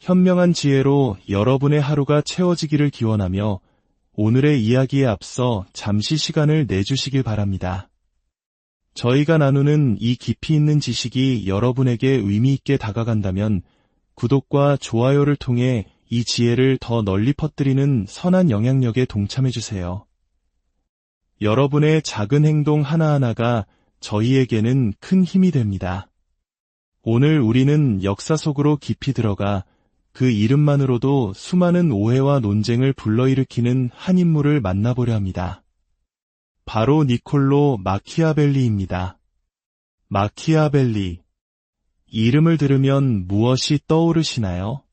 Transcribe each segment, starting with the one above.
현명한 지혜로 여러분의 하루가 채워지기를 기원하며 오늘의 이야기에 앞서 잠시 시간을 내주시길 바랍니다. 저희가 나누는 이 깊이 있는 지식이 여러분에게 의미 있게 다가간다면 구독과 좋아요를 통해 이 지혜를 더 널리 퍼뜨리는 선한 영향력에 동참해주세요. 여러분의 작은 행동 하나하나가 저희에게는 큰 힘이 됩니다. 오늘 우리는 역사 속으로 깊이 들어가 그 이름만으로도 수많은 오해와 논쟁을 불러일으키는 한 인물을 만나보려 합니다. 바로 니콜로 마키아벨리입니다. 마키아벨리. 이름을 들으면 무엇이 떠오르시나요?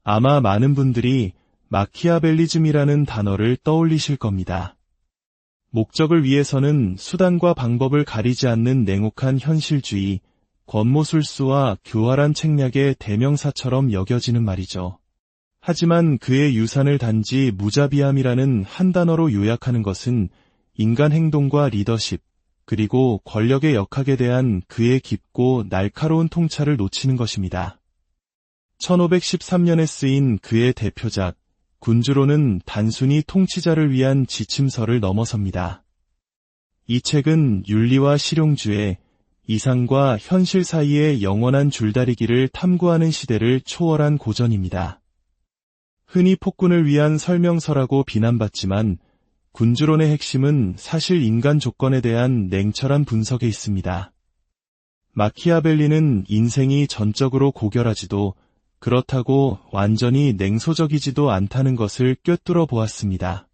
아마 많은 분들이 마키아벨리즘이라는 단어를 떠올리실 겁니다. 목적을 위해서는 수단과 방법을 가리지 않는 냉혹한 현실주의, 권모술수와 교활한 책략의 대명사처럼 여겨지는 말이죠. 하지만 그의 유산을 단지 무자비함이라는 한 단어로 요약하는 것은 인간 행동과 리더십, 그리고 권력의 역학에 대한 그의 깊고 날카로운 통찰을 놓치는 것입니다. 1513년에 쓰인 그의 대표작 군주로는 단순히 통치자를 위한 지침서를 넘어섭니다. 이 책은 윤리와 실용주의, 이상과 현실 사이의 영원한 줄다리기를 탐구하는 시대를 초월한 고전입니다. 흔히 폭군을 위한 설명서라고 비난받지만 군주론의 핵심은 사실 인간 조건에 대한 냉철한 분석에 있습니다. 마키아벨리는 인생이 전적으로 고결하지도 그렇다고 완전히 냉소적이지도 않다는 것을 꿰뚫어 보았습니다.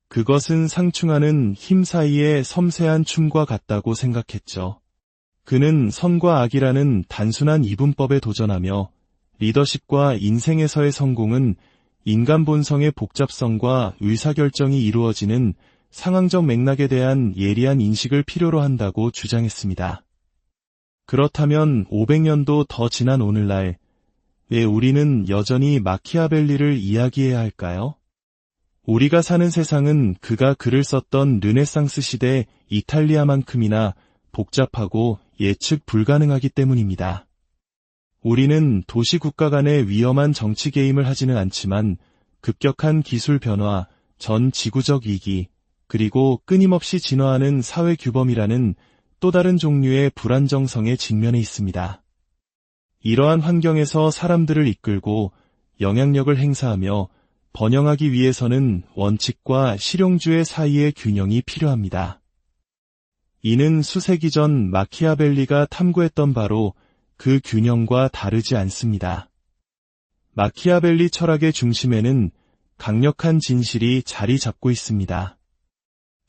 그것은 상충하는 힘 사이의 섬세한 춤과 같다고 생각했죠. 그는 선과 악이라는 단순한 이분법에 도전하며 리더십과 인생에서의 성공은 인간 본성의 복잡성과 의사결정이 이루어지는 상황적 맥락에 대한 예리한 인식을 필요로 한다고 주장했습니다. 그렇다면 500년도 더 지난 오늘날 왜 우리는 여전히 마키아벨리를 이야기해야 할까요? 우리가 사는 세상은 그가 글을 썼던 르네상스 시대 이탈리아만큼이나 복잡하고 예측 불가능하기 때문입니다. 우리는 도시 국가 간의 위험한 정치 개입을 하지는 않지만 급격한 기술 변화, 전 지구적 위기, 그리고 끊임없이 진화하는 사회 규범이라는 또 다른 종류의 불안정성에 직면해 있습니다. 이러한 환경에서 사람들을 이끌고 영향력을 행사하며 번영하기 위해서는 원칙과 실용주의 사이의 균형이 필요합니다. 이는 수세기 전 마키아벨리가 탐구했던 바로 그 균형과 다르지 않습니다. 마키아벨리 철학의 중심에는 강력한 진실이 자리 잡고 있습니다.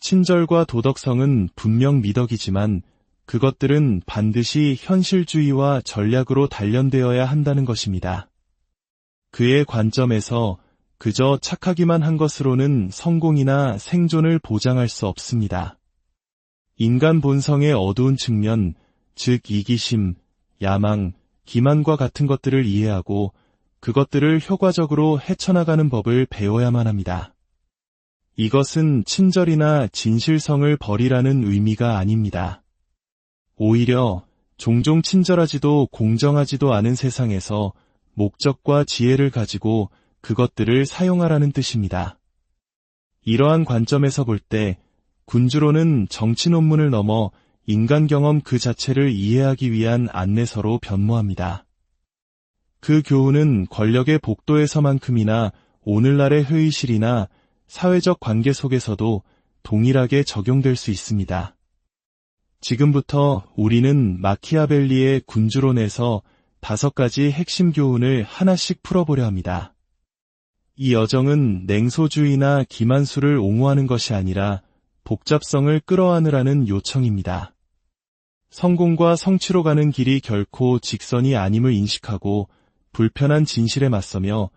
친절과 도덕성은 분명 미덕이지만 그것들은 반드시 현실주의와 전략으로 단련되어야 한다는 것입니다. 그의 관점에서 그저 착하기만 한 것으로는 성공이나 생존을 보장할 수 없습니다. 인간 본성의 어두운 측면, 즉 이기심, 야망, 기만과 같은 것들을 이해하고 그것들을 효과적으로 헤쳐나가는 법을 배워야만 합니다. 이것은 친절이나 진실성을 버리라는 의미가 아닙니다. 오히려 종종 친절하지도 공정하지도 않은 세상에서 목적과 지혜를 가지고 그것들을 사용하라는 뜻입니다. 이러한 관점에서 볼 때 군주론은 정치 논문을 넘어 인간 경험 그 자체를 이해하기 위한 안내서로 변모합니다. 그 교훈은 권력의 복도에서만큼이나 오늘날의 회의실이나 사회적 관계 속에서도 동일하게 적용될 수 있습니다. 지금부터 우리는 마키아벨리의 군주론에서 5가지 핵심 교훈을 하나씩 풀어보려 합니다. 이 여정은 냉소주의나 기만수를 옹호하는 것이 아니라 복잡성을 끌어안으라는 요청입니다. 성공과 성취로 가는 길이 결코 직선이 아님을 인식하고 불편한 진실에 맞서며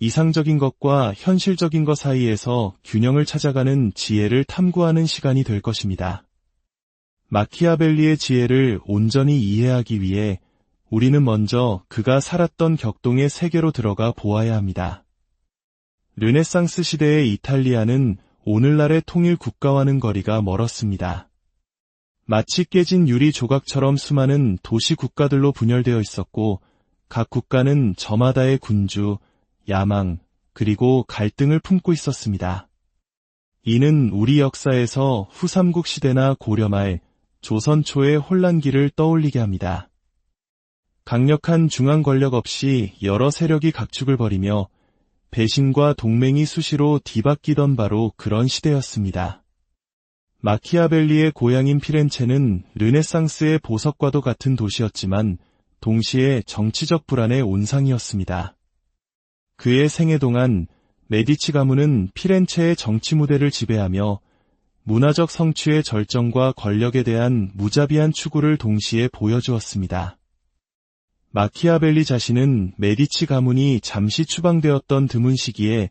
이상적인 것과 현실적인 것 사이에서 균형을 찾아가는 지혜를 탐구하는 시간이 될 것입니다. 마키아벨리의 지혜를 온전히 이해하기 위해 우리는 먼저 그가 살았던 격동의 세계로 들어가 보아야 합니다. 르네상스 시대의 이탈리아는 오늘날의 통일 국가와는 거리가 멀었습니다. 마치 깨진 유리 조각처럼 수많은 도시 국가들로 분열되어 있었고 각 국가는 저마다의 군주, 야망, 그리고 갈등을 품고 있었습니다. 이는 우리 역사에서 후삼국 시대나 고려 말, 조선 초의 혼란기를 떠올리게 합니다. 강력한 중앙 권력 없이 여러 세력이 각축을 벌이며 배신과 동맹이 수시로 뒤바뀌던 바로 그런 시대였습니다. 마키아벨리의 고향인 피렌체는 르네상스의 보석과도 같은 도시였지만 동시에 정치적 불안의 온상이었습니다. 그의 생애 동안 메디치 가문은 피렌체의 정치 무대를 지배하며 문화적 성취의 절정과 권력에 대한 무자비한 추구를 동시에 보여주었습니다. 마키아벨리 자신은 메디치 가문이 잠시 추방되었던 드문 시기에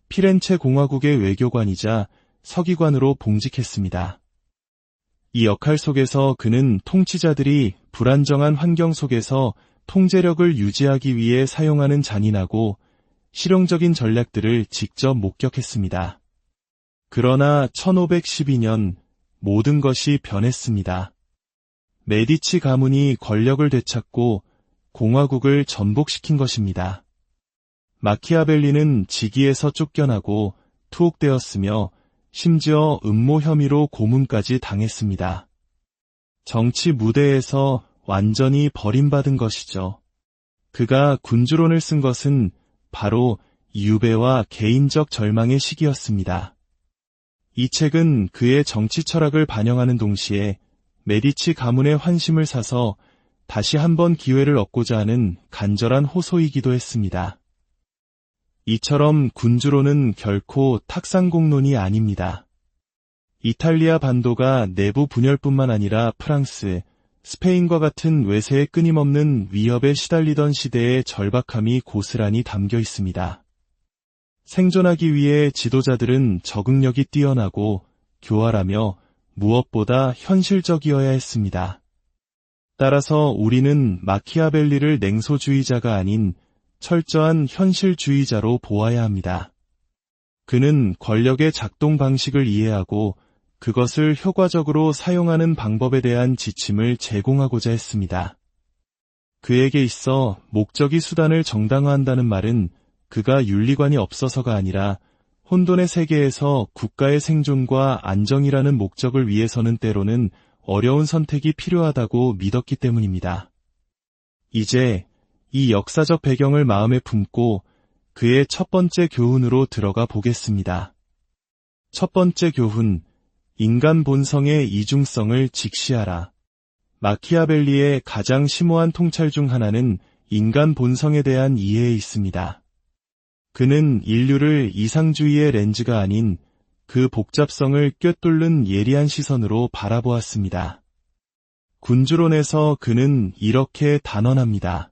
피렌체 공화국의 외교관이자 서기관으로 봉직했습니다. 이 역할 속에서 그는 통치자들이 불안정한 환경 속에서 통제력을 유지하기 위해 사용하는 잔인하고 실용적인 전략들을 직접 목격했습니다. 그러나 1512년 모든 것이 변했습니다. 메디치 가문이 권력을 되찾고 공화국을 전복시킨 것입니다. 마키아벨리는 직위에서 쫓겨나고 투옥되었으며 심지어 음모 혐의로 고문까지 당했습니다. 정치 무대에서 완전히 버림받은 것이죠. 그가 군주론을 쓴 것은 바로 유배와 개인적 절망의 시기였습니다. 이 책은 그의 정치 철학을 반영하는 동시에 메디치 가문의 환심을 사서 다시 한번 기회를 얻고자 하는 간절한 호소이기도 했습니다. 이처럼 군주론은 결코 탁상공론이 아닙니다. 이탈리아 반도가 내부 분열뿐만 아니라 프랑스, 스페인과 같은 외세의 끊임없는 위협에 시달리던 시대의 절박함이 고스란히 담겨 있습니다. 생존하기 위해 지도자들은 적응력이 뛰어나고 교활하며 무엇보다 현실적이어야 했습니다. 따라서 우리는 마키아벨리를 냉소주의자가 아닌 철저한 현실주의자로 보아야 합니다. 그는 권력의 작동 방식을 이해하고 그것을 효과적으로 사용하는 방법에 대한 지침을 제공하고자 했습니다. 그에게 있어 목적이 수단을 정당화한다는 말은 그가 윤리관이 없어서가 아니라 혼돈의 세계에서 국가의 생존과 안정이라는 목적을 위해서는 때로는 어려운 선택이 필요하다고 믿었기 때문입니다. 이제 이 역사적 배경을 마음에 품고 그의 첫 번째 교훈으로 들어가 보겠습니다. 첫 번째 교훈, 인간 본성의 이중성을 직시하라. 마키아벨리의 가장 심오한 통찰 중 하나는 인간 본성에 대한 이해에 있습니다. 그는 인류를 이상주의의 렌즈가 아닌 그 복잡성을 꿰뚫는 예리한 시선으로 바라보았습니다. 군주론에서 그는 이렇게 단언합니다.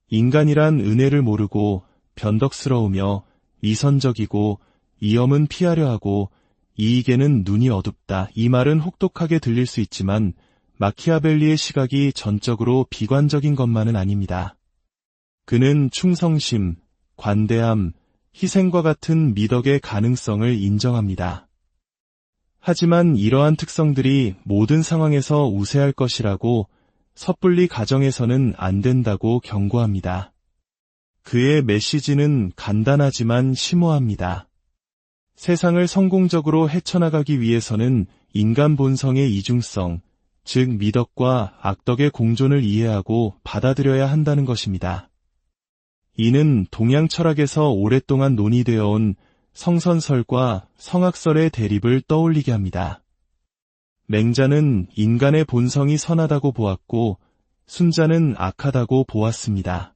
인간이란 은혜를 모르고 변덕스러우며 위선적이고 위험은 피하려 하고 이익에는 눈이 어둡다. 이 말은 혹독하게 들릴 수 있지만 마키아벨리의 시각이 전적으로 비관적인 것만은 아닙니다. 그는 충성심, 관대함, 희생과 같은 미덕의 가능성을 인정합니다. 하지만 이러한 특성들이 모든 상황에서 우세할 것이라고 섣불리 가정해서는 안 된다고 경고합니다. 그의 메시지는 간단하지만 심오합니다. 세상을 성공적으로 헤쳐나가기 위해서는 인간 본성의 이중성, 즉 미덕과 악덕의 공존을 이해하고 받아들여야 한다는 것입니다. 이는 동양 철학에서 오랫동안 논의되어 온 성선설과 성악설의 대립을 떠올리게 합니다. 맹자는 인간의 본성이 선하다고 보았고 순자는 악하다고 보았습니다.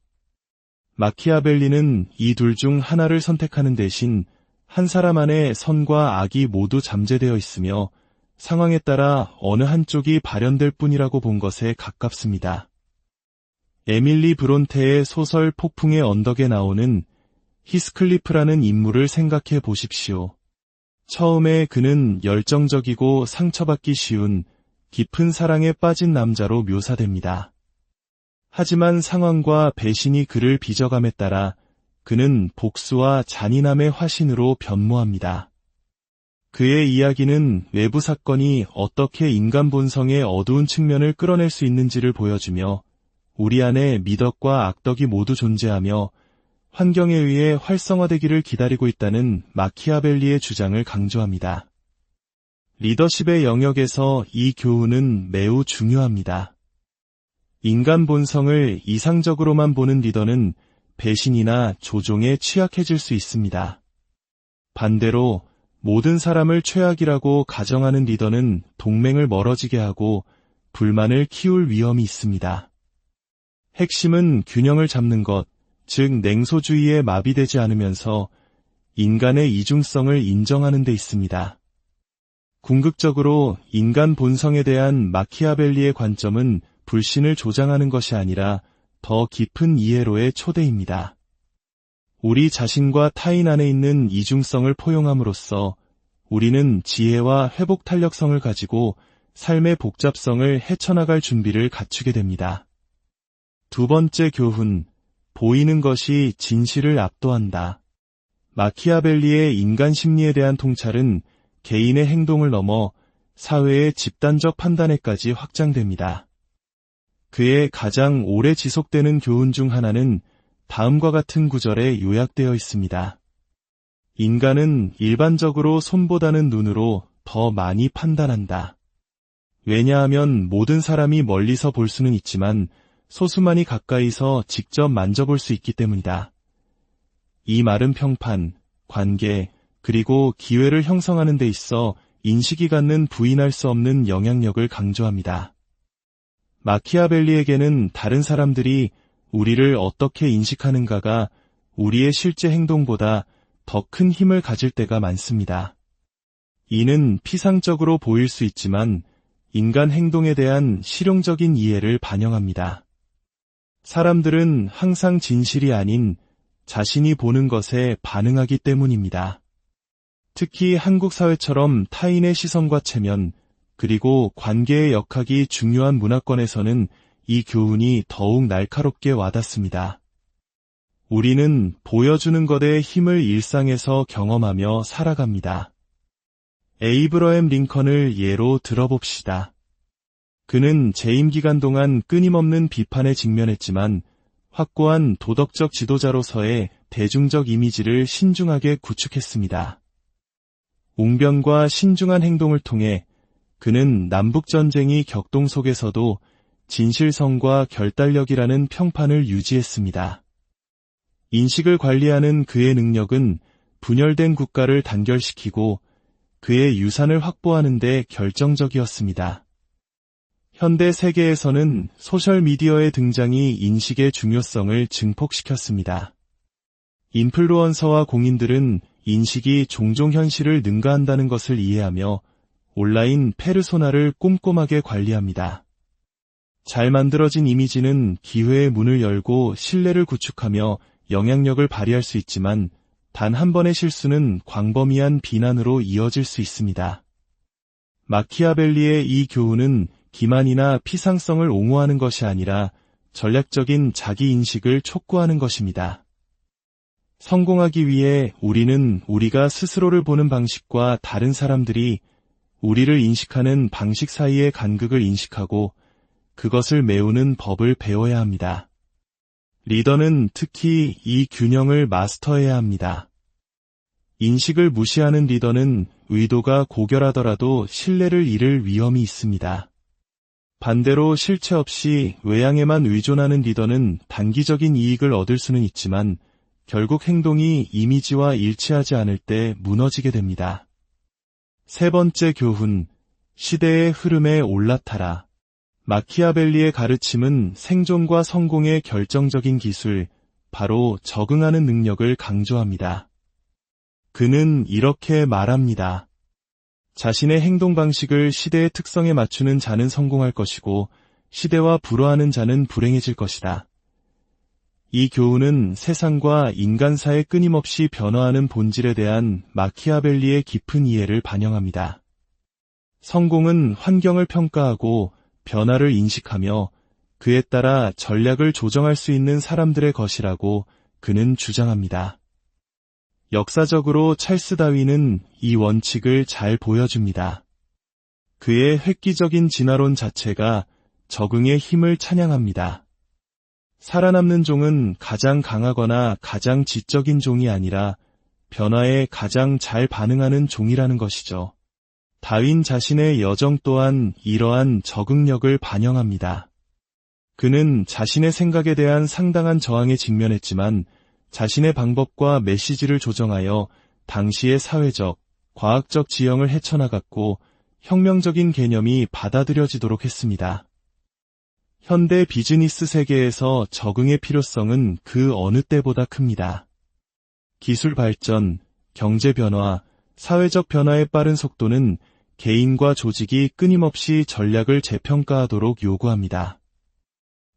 마키아벨리는 이 둘 중 하나를 선택하는 대신 한 사람 안에 선과 악이 모두 잠재되어 있으며 상황에 따라 어느 한쪽이 발현될 뿐이라고 본 것에 가깝습니다. 에밀리 브론테의 소설 폭풍의 언덕에 나오는 히스클리프라는 인물을 생각해 보십시오. 처음에 그는 열정적이고 상처받기 쉬운 깊은 사랑에 빠진 남자로 묘사됩니다. 하지만 상황과 배신이 그를 빚어감에 따라 그는 복수와 잔인함의 화신으로 변모합니다. 그의 이야기는 외부 사건이 어떻게 인간 본성의 어두운 측면을 끌어낼 수 있는지를 보여주며 우리 안에 미덕과 악덕이 모두 존재하며 환경에 의해 활성화되기를 기다리고 있다는 마키아벨리의 주장을 강조합니다. 리더십의 영역에서 이 교훈은 매우 중요합니다. 인간 본성을 이상적으로만 보는 리더는 배신이나 조종에 취약해질 수 있습니다. 반대로 모든 사람을 최악이라고 가정하는 리더는 동맹을 멀어지게 하고 불만을 키울 위험이 있습니다. 핵심은 균형을 잡는 것, 즉 냉소주의에 마비되지 않으면서 인간의 이중성을 인정하는 데 있습니다. 궁극적으로 인간 본성에 대한 마키아벨리의 관점은 불신을 조장하는 것이 아니라 더 깊은 이해로의 초대입니다. 우리 자신과 타인 안에 있는 이중성을 포용함으로써 우리는 지혜와 회복 탄력성을 가지고 삶의 복잡성을 헤쳐나갈 준비를 갖추게 됩니다. 두 번째 교훈, 보이는 것이 진실을 압도한다. 마키아벨리의 인간 심리에 대한 통찰은 개인의 행동을 넘어 사회의 집단적 판단에까지 확장됩니다. 그의 가장 오래 지속되는 교훈 중 하나는 다음과 같은 구절에 요약되어 있습니다. 인간은 일반적으로 손보다는 눈으로 더 많이 판단한다. 왜냐하면 모든 사람이 멀리서 볼 수는 있지만 소수만이 가까이서 직접 만져볼 수 있기 때문이다. 이 말은 평판, 관계, 그리고 기회를 형성하는 데 있어 인식이 갖는 부인할 수 없는 영향력을 강조합니다. 마키아벨리에게는 다른 사람들이 우리를 어떻게 인식하는가가 우리의 실제 행동보다 더 큰 힘을 가질 때가 많습니다. 이는 피상적으로 보일 수 있지만 인간 행동에 대한 실용적인 이해를 반영합니다. 사람들은 항상 진실이 아닌 자신이 보는 것에 반응하기 때문입니다. 특히 한국 사회처럼 타인의 시선과 체면, 그리고 관계의 역학이 중요한 문화권에서는 이 교훈이 더욱 날카롭게 와닿습니다. 우리는 보여주는 것의 힘을 일상에서 경험하며 살아갑니다. 에이브러햄 링컨을 예로 들어봅시다. 그는 재임 기간 동안 끊임없는 비판에 직면했지만 확고한 도덕적 지도자로서의 대중적 이미지를 신중하게 구축했습니다. 웅변과 신중한 행동을 통해 그는 남북전쟁이 격동 속에서도 진실성과 결단력이라는 평판을 유지했습니다. 인식을 관리하는 그의 능력은 분열된 국가를 단결시키고 그의 유산을 확보하는 데 결정적이었습니다. 현대 세계에서는 소셜미디어의 등장이 인식의 중요성을 증폭시켰습니다. 인플루언서와 공인들은 인식이 종종 현실을 능가한다는 것을 이해하며 온라인 페르소나를 꼼꼼하게 관리합니다. 잘 만들어진 이미지는 기회의 문을 열고 신뢰를 구축하며 영향력을 발휘할 수 있지만 단 한 번의 실수는 광범위한 비난으로 이어질 수 있습니다. 마키아벨리의 이 교훈은 기만이나 피상성을 옹호하는 것이 아니라 전략적인 자기인식을 촉구하는 것입니다. 성공하기 위해 우리는 우리가 스스로를 보는 방식과 다른 사람들이 우리를 인식하는 방식 사이의 간극을 인식하고 그것을 메우는 법을 배워야 합니다. 리더는 특히 이 균형을 마스터해야 합니다. 인식을 무시하는 리더는 의도가 고결하더라도 신뢰를 잃을 위험이 있습니다. 반대로 실체 없이 외양에만 의존하는 리더는 단기적인 이익을 얻을 수는 있지만 결국 행동이 이미지와 일치하지 않을 때 무너지게 됩니다. 세 번째 교훈, 시대의 흐름에 올라타라. 마키아벨리의 가르침은 생존과 성공의 결정적인 기술, 바로 적응하는 능력을 강조합니다. 그는 이렇게 말합니다. 자신의 행동 방식을 시대의 특성에 맞추는 자는 성공할 것이고 시대와 불화하는 자는 불행해질 것이다. 이 교훈은 세상과 인간사의 끊임없이 변화하는 본질에 대한 마키아벨리의 깊은 이해를 반영합니다. 성공은 환경을 평가하고 변화를 인식하며 그에 따라 전략을 조정할 수 있는 사람들의 것이라고 그는 주장합니다. 역사적으로 찰스 다윈은 이 원칙을 잘 보여줍니다. 그의 획기적인 진화론 자체가 적응의 힘을 찬양합니다. 살아남는 종은 가장 강하거나 가장 지적인 종이 아니라 변화에 가장 잘 반응하는 종이라는 것이죠. 다윈 자신의 여정 또한 이러한 적응력을 반영합니다. 그는 자신의 생각에 대한 상당한 저항에 직면했지만 자신의 방법과 메시지를 조정하여 당시의 사회적, 과학적 지형을 헤쳐나갔고 혁명적인 개념이 받아들여지도록 했습니다. 현대 비즈니스 세계에서 적응의 필요성은 그 어느 때보다 큽니다. 기술 발전, 경제 변화, 사회적 변화의 빠른 속도는 개인과 조직이 끊임없이 전략을 재평가하도록 요구합니다.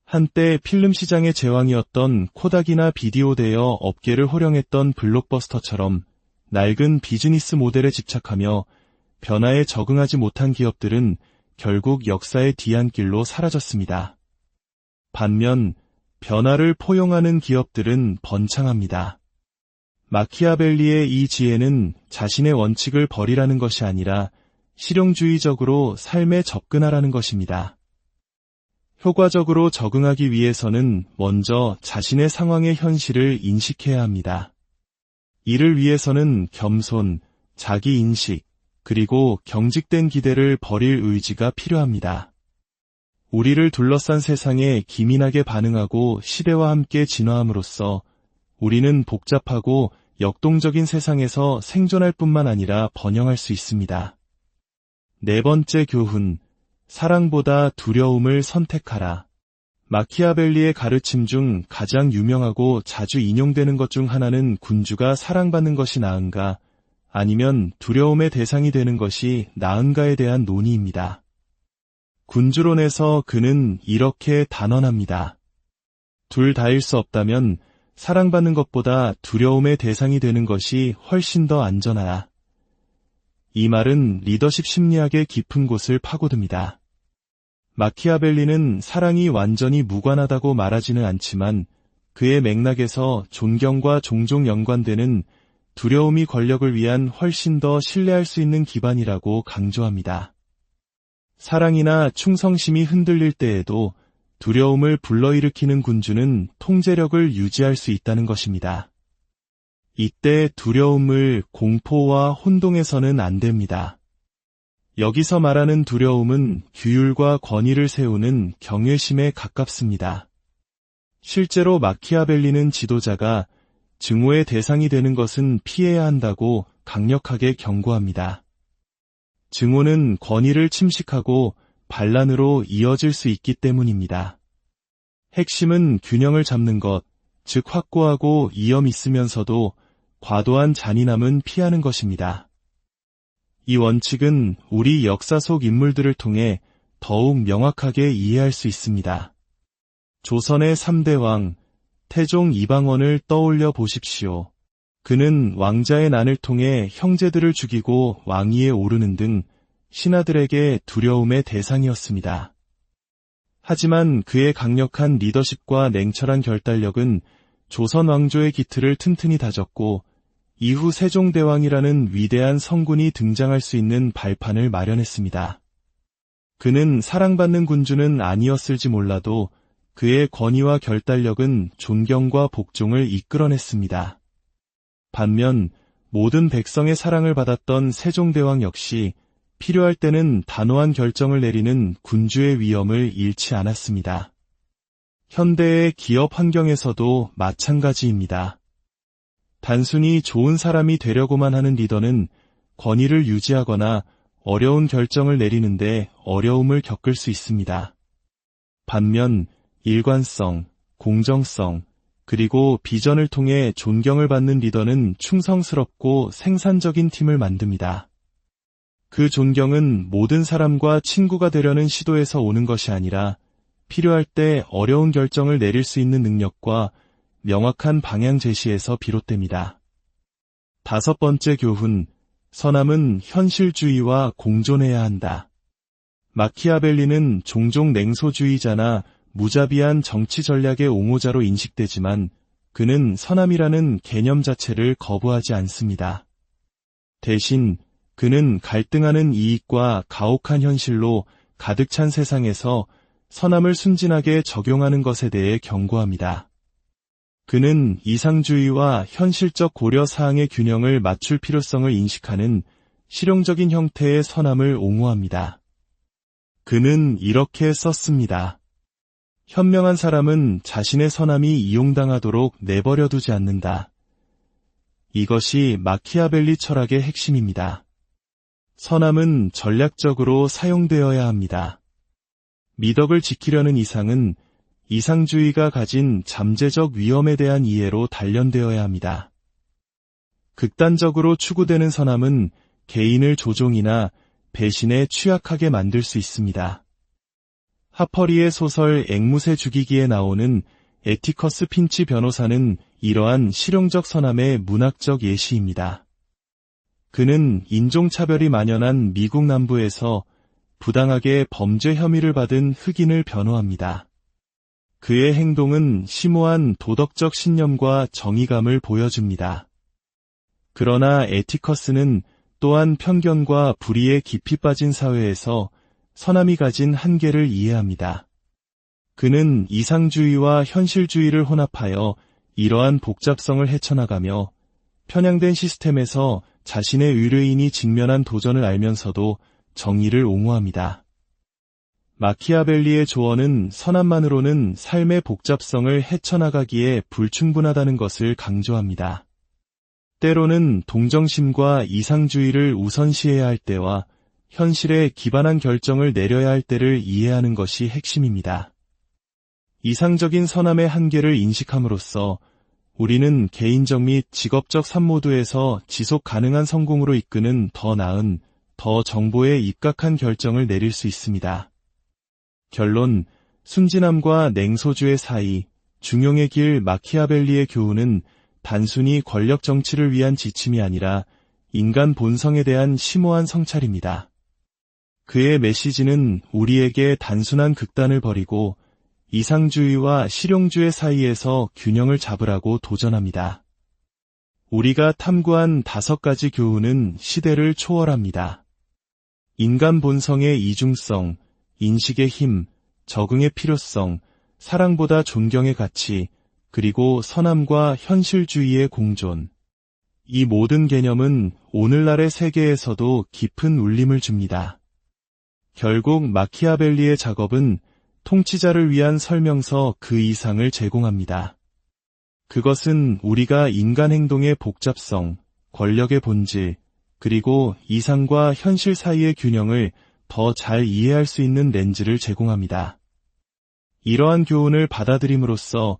한때 필름 시장의 제왕이었던 코닥이나 비디오 대여 업계를 호령했던 블록버스터처럼 낡은 비즈니스 모델에 집착하며 변화에 적응하지 못한 기업들은 결국 역사의 뒤안길로 사라졌습니다. 반면 변화를 포용하는 기업들은 번창합니다. 마키아벨리의 이 지혜는 자신의 원칙을 버리라는 것이 아니라 실용주의적으로 삶에 접근하라는 것입니다. 효과적으로 적응하기 위해서는 먼저 자신의 상황의 현실을 인식해야 합니다. 이를 위해서는 겸손, 자기인식, 그리고 경직된 기대를 버릴 의지가 필요합니다. 우리를 둘러싼 세상에 기민하게 반응하고 시대와 함께 진화함으로써 우리는 복잡하고 역동적인 세상에서 생존할 뿐만 아니라 번영할 수 있습니다. 네 번째 교훈, 사랑보다 두려움을 선택하라. 마키아벨리의 가르침 중 가장 유명하고 자주 인용되는 것 중 하나는 군주가 사랑받는 것이 나은가, 아니면 두려움의 대상이 되는 것이 나은가에 대한 논의입니다. 군주론에서 그는 이렇게 단언합니다. 둘 다일 수 없다면 사랑받는 것보다 두려움의 대상이 되는 것이 훨씬 더 안전하다. 이 말은 리더십 심리학의 깊은 곳을 파고듭니다. 마키아벨리는 사랑이 완전히 무관하다고 말하지는 않지만 그의 맥락에서 존경과 종종 연관되는 두려움이 권력을 위한 훨씬 더 신뢰할 수 있는 기반이라고 강조합니다. 사랑이나 충성심이 흔들릴 때에도 두려움을 불러일으키는 군주는 통제력을 유지할 수 있다는 것입니다. 이때 두려움을 공포와 혼동해서는 안 됩니다. 여기서 말하는 두려움은 규율과 권위를 세우는 경외심에 가깝습니다. 실제로 마키아벨리는 지도자가 증오의 대상이 되는 것은 피해야 한다고 강력하게 경고합니다. 증오는 권위를 침식하고 반란으로 이어질 수 있기 때문입니다. 핵심은 균형을 잡는 것, 즉 확고하고 이염 있으면서도 과도한 잔인함은 피하는 것입니다. 이 원칙은 우리 역사 속 인물들을 통해 더욱 명확하게 이해할 수 있습니다. 조선의 3대 왕, 태종 이방원을 떠올려 보십시오. 그는 왕자의 난을 통해 형제들을 죽이고 왕위에 오르는 등 신하들에게 두려움의 대상이었습니다. 하지만 그의 강력한 리더십과 냉철한 결단력은 조선 왕조의 기틀을 튼튼히 다졌고 이후 세종대왕이라는 위대한 성군이 등장할 수 있는 발판을 마련했습니다. 그는 사랑받는 군주는 아니었을지 몰라도 그의 권위와 결단력은 존경과 복종을 이끌어냈습니다. 반면 모든 백성의 사랑을 받았던 세종대왕 역시 필요할 때는 단호한 결정을 내리는 군주의 위엄을 잃지 않았습니다. 현대의 기업 환경에서도 마찬가지입니다. 단순히 좋은 사람이 되려고만 하는 리더는 권위를 유지하거나 어려운 결정을 내리는데 어려움을 겪을 수 있습니다. 반면 일관성, 공정성, 그리고 비전을 통해 존경을 받는 리더는 충성스럽고 생산적인 팀을 만듭니다. 그 존경은 모든 사람과 친구가 되려는 시도에서 오는 것이 아니라 필요할 때 어려운 결정을 내릴 수 있는 능력과 명확한 방향 제시에서 비롯됩니다. 다섯 번째 교훈, 선함은 현실주의와 공존해야 한다. 마키아벨리는 종종 냉소주의자나 무자비한 정치 전략의 옹호자로 인식되지만 그는 선함이라는 개념 자체를 거부하지 않습니다. 대신 그는 갈등하는 이익과 가혹한 현실로 가득 찬 세상에서 선함을 순진하게 적용하는 것에 대해 경고합니다. 그는 이상주의와 현실적 고려사항의 균형을 맞출 필요성을 인식하는 실용적인 형태의 선함을 옹호합니다. 그는 이렇게 썼습니다. 현명한 사람은 자신의 선함이 이용당하도록 내버려두지 않는다. 이것이 마키아벨리 철학의 핵심입니다. 선함은 전략적으로 사용되어야 합니다. 미덕을 지키려는 이상은 이상주의가 가진 잠재적 위험에 대한 이해로 단련되어야 합니다. 극단적으로 추구되는 선함은 개인을 조종이나 배신에 취약하게 만들 수 있습니다. 하퍼리의 소설 앵무새 죽이기에 나오는 에티커스 핀치 변호사는 이러한 실용적 선함의 문학적 예시입니다. 그는 인종차별이 만연한 미국 남부에서 부당하게 범죄 혐의를 받은 흑인을 변호합니다. 그의 행동은 심오한 도덕적 신념과 정의감을 보여줍니다. 그러나 에티커스는 또한 편견과 불의에 깊이 빠진 사회에서 선함이 가진 한계를 이해합니다. 그는 이상주의와 현실주의를 혼합하여 이러한 복잡성을 헤쳐나가며 편향된 시스템에서 자신의 의뢰인이 직면한 도전을 알면서도 정의를 옹호합니다. 마키아벨리의 조언은 선함만으로는 삶의 복잡성을 헤쳐나가기에 불충분하다는 것을 강조합니다. 때로는 동정심과 이상주의를 우선시해야 할 때와 현실에 기반한 결정을 내려야 할 때를 이해하는 것이 핵심입니다. 이상적인 선함의 한계를 인식함으로써 우리는 개인적 및 직업적 삶 모두에서 지속 가능한 성공으로 이끄는 더 나은, 더 정보에 입각한 결정을 내릴 수 있습니다. 결론, 순진함과 냉소주의 사이, 중용의 길 마키아벨리의 교훈은 단순히 권력 정치를 위한 지침이 아니라 인간 본성에 대한 심오한 성찰입니다. 그의 메시지는 우리에게 단순한 극단을 버리고 이상주의와 실용주의 사이에서 균형을 잡으라고 도전합니다. 우리가 탐구한 5가지 교훈은 시대를 초월합니다. 인간 본성의 이중성, 인식의 힘, 적응의 필요성, 사랑보다 존경의 가치, 그리고 선함과 현실주의의 공존. 이 모든 개념은 오늘날의 세계에서도 깊은 울림을 줍니다. 결국 마키아벨리의 작업은 통치자를 위한 설명서 그 이상을 제공합니다. 그것은 우리가 인간 행동의 복잡성, 권력의 본질, 그리고 이상과 현실 사이의 균형을 더 잘 이해할 수 있는 렌즈를 제공합니다. 이러한 교훈을 받아들임으로써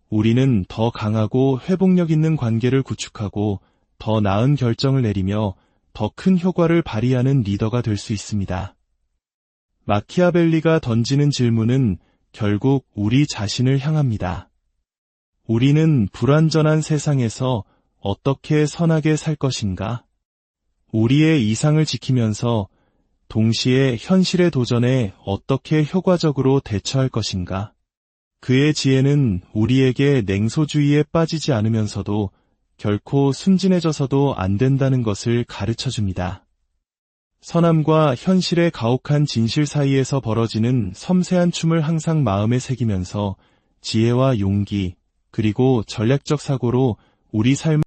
우리는 더 강하고 회복력 있는 관계를 구축하고 더 나은 결정을 내리며 더 큰 효과를 발휘하는 리더가 될 수 있습니다. 마키아벨리가 던지는 질문은 결국 우리 자신을 향합니다. 우리는 불완전한 세상에서 어떻게 선하게 살 것인가? 우리의 이상을 지키면서 동시에 현실의 도전에 어떻게 효과적으로 대처할 것인가? 그의 지혜는 우리에게 냉소주의에 빠지지 않으면서도 결코 순진해져서도 안 된다는 것을 가르쳐줍니다. 선함과 현실의 가혹한 진실 사이에서 벌어지는 섬세한 춤을 항상 마음에 새기면서 지혜와 용기, 그리고 전략적 사고로 우리 삶을